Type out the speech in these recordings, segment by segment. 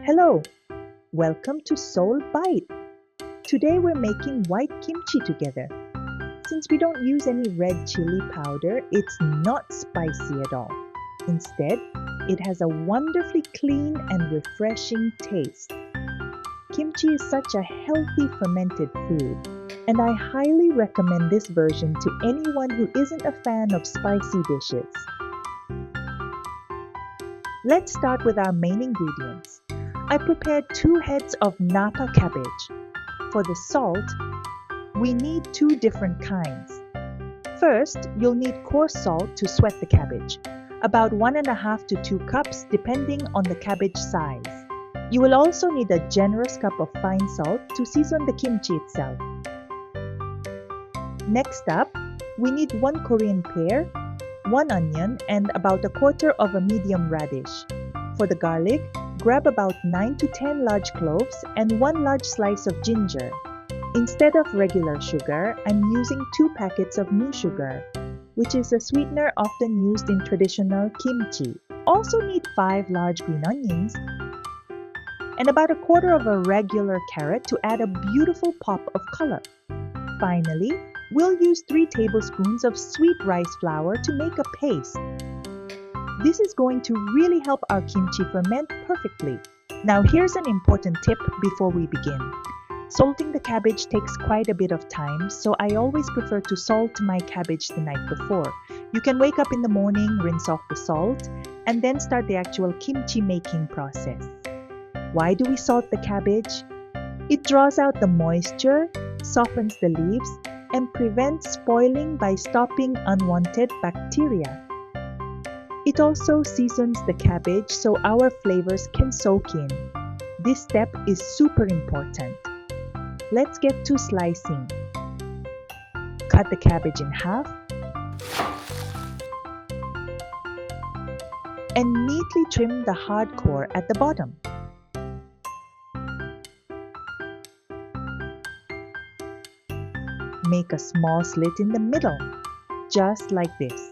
Hello, welcome to Seoul Bite. Today we're making white kimchi together. Since we don't use any red chili powder, it's not spicy at all. Instead, it has a wonderfully clean and refreshing taste. Kimchi is such a healthy fermented food, and I highly recommend this version to anyone who isn't a fan of spicy dishes. Let's start with our main ingredients. I prepared 2 heads of Napa cabbage. For the salt, we need 2 different kinds. First, you'll need coarse salt to sweat the cabbage, about 1.5 to 2 cups depending on the cabbage size. You will also need a generous cup of fine salt to season the kimchi itself. Next up, we need 1 Korean pear, 1 onion, and about 1/4 of a medium radish. For the garlic, grab about 9 to 10 large cloves and 1 large slice of ginger. Instead of regular sugar, I'm using 2 packets of new sugar, which is a sweetener often used in traditional kimchi. Also need 5 large green onions and about 1/4 of a regular carrot to add a beautiful pop of color. Finally, we'll use 3 tablespoons of sweet rice flour to make a paste. This is going to really help our kimchi ferment perfectly. Now here's an important tip before we begin. Salting the cabbage takes quite a bit of time, so I always prefer to salt my cabbage the night before. You can wake up in the morning, rinse off the salt, and then start the actual kimchi making process. Why do we salt the cabbage? It draws out the moisture, softens the leaves, and prevents spoiling by stopping unwanted bacteria. It also seasons the cabbage so our flavors can soak in. This step is super important. Let's get to slicing. Cut the cabbage in half and neatly trim the hard core at the bottom. Make a small slit in the middle, just like this.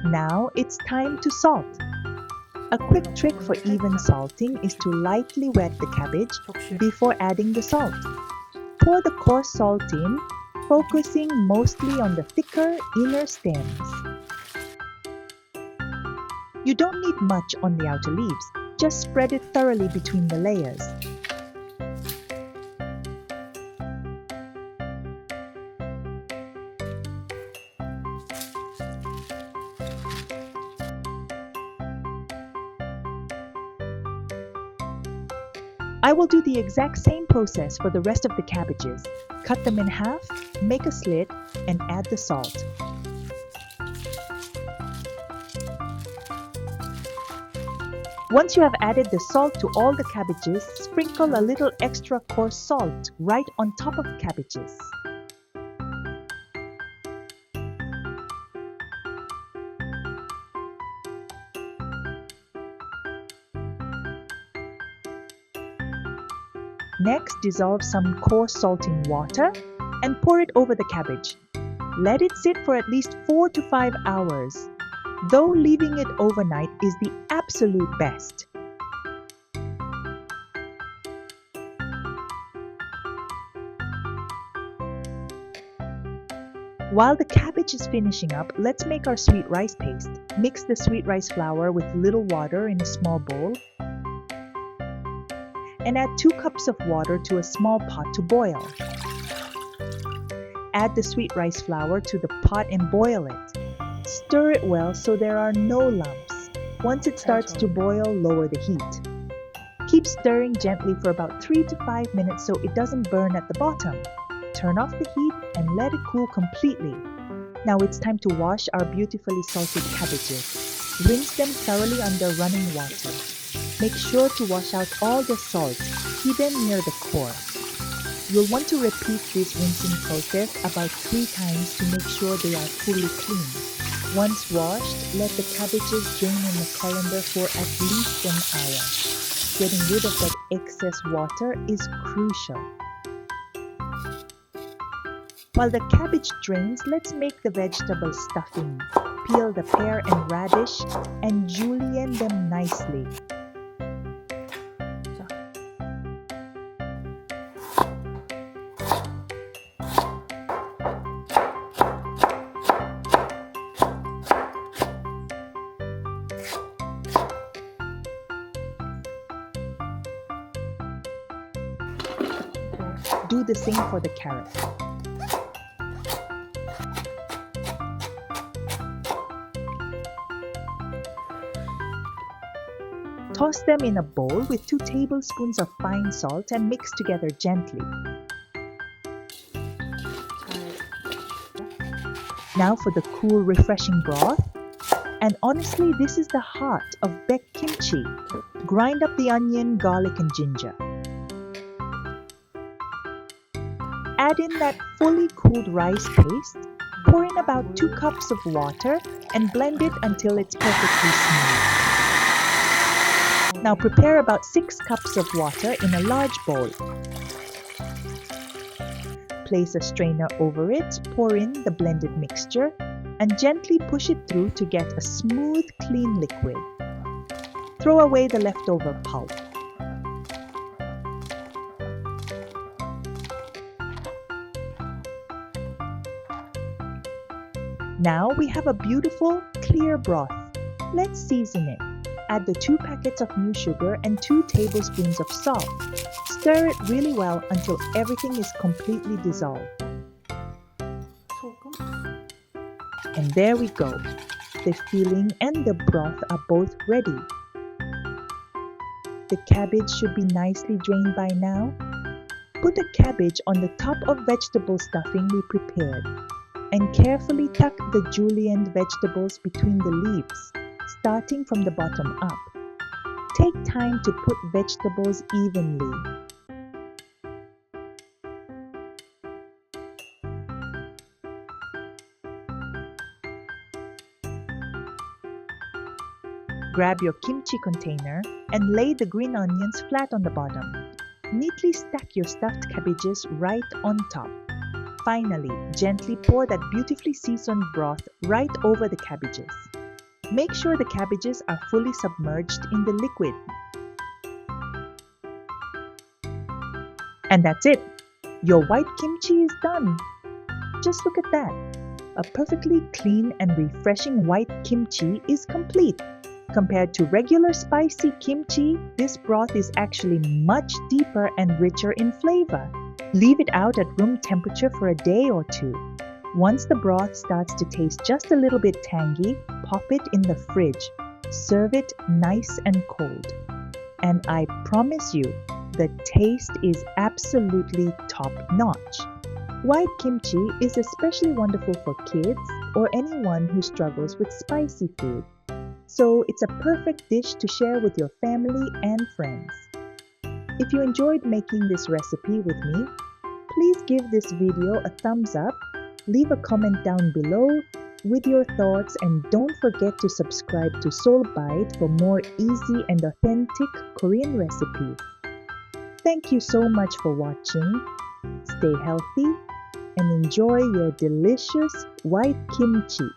Now it's time to salt. A quick trick for even salting is to lightly wet the cabbage before adding the salt. Pour the coarse salt in, focusing mostly on the thicker inner stems. You don't need much on the outer leaves, just spread it thoroughly between the layers. I will do the exact same process for the rest of the cabbages. Cut them in half, make a slit, and add the salt. Once you have added the salt to all the cabbages, sprinkle a little extra coarse salt right on top of the cabbages. Next, dissolve some coarse salt in water and pour it over the cabbage. Let it sit for at least 4 to 5 hours, though leaving it overnight is the absolute best. While the cabbage is finishing up, let's make our sweet rice paste. Mix the sweet rice flour with little water in a small bowl and add 2 cups of water to a small pot to boil. Add the sweet rice flour to the pot and boil it. Stir it well so there are no lumps. Once it starts to boil, lower the heat. Keep stirring gently for about 3 to 5 minutes so it doesn't burn at the bottom. Turn off the heat and let it cool completely. Now it's time to wash our beautifully salted cabbages. Rinse them thoroughly under running water. Make sure to wash out all the salt hidden near the core. You'll want to repeat this rinsing process about 3 times to make sure they are fully clean. Once washed, let the cabbages drain in a colander for at least an hour. Getting rid of that excess water is crucial. While the cabbage drains, let's make the vegetable stuffing. peel the pear and radish and julienne them nicely. Do the same for the carrot. Toss them in a bowl with 2 tablespoons of fine salt and mix together gently. Now for the cool, refreshing broth. And honestly, this is the heart of Baek Kimchi. Grind up the onion, garlic, and ginger. Add in that fully cooled rice paste. Pour in about 2 cups of water and blend it until it's perfectly smooth. Now prepare about 6 cups of water in a large bowl. Place a strainer over it, pour in the blended mixture, and gently push it through to get a smooth, clean liquid. Throw away the leftover pulp. Now we have a beautiful, clear broth. Let's season it. Add the 2 packets of new sugar and 2 tablespoons of salt. Stir it really well until everything is completely dissolved. And there we go. The filling and the broth are both ready. The cabbage should be nicely drained by now. Put the cabbage on the top of vegetable stuffing we prepared and carefully tuck the julienne vegetables between the leaves, starting from the bottom up. Take time to put vegetables evenly. Grab your kimchi container and lay the green onions flat on the bottom. Neatly stack your stuffed cabbages right on top. Finally, gently pour that beautifully seasoned broth right over the cabbages. Make sure the cabbages are fully submerged in the liquid. And that's it! Your white kimchi is done! Just look at that! A perfectly clean and refreshing white kimchi is complete. Compared to regular spicy kimchi, this broth is actually much deeper and richer in flavor. Leave it out at room temperature for a day or 2. Once the broth starts to taste just a little bit tangy, pop it in the fridge. Serve it nice and cold. And I promise you, the taste is absolutely top-notch. White kimchi is especially wonderful for kids or anyone who struggles with spicy food. So it's a perfect dish to share with your family and friends. If you enjoyed making this recipe with me, please give this video a thumbs up, leave a comment down below with your thoughts, and don't forget to subscribe to Seoul Bite for more easy and authentic Korean recipes. Thank you so much for watching. Stay healthy and enjoy your delicious white kimchi.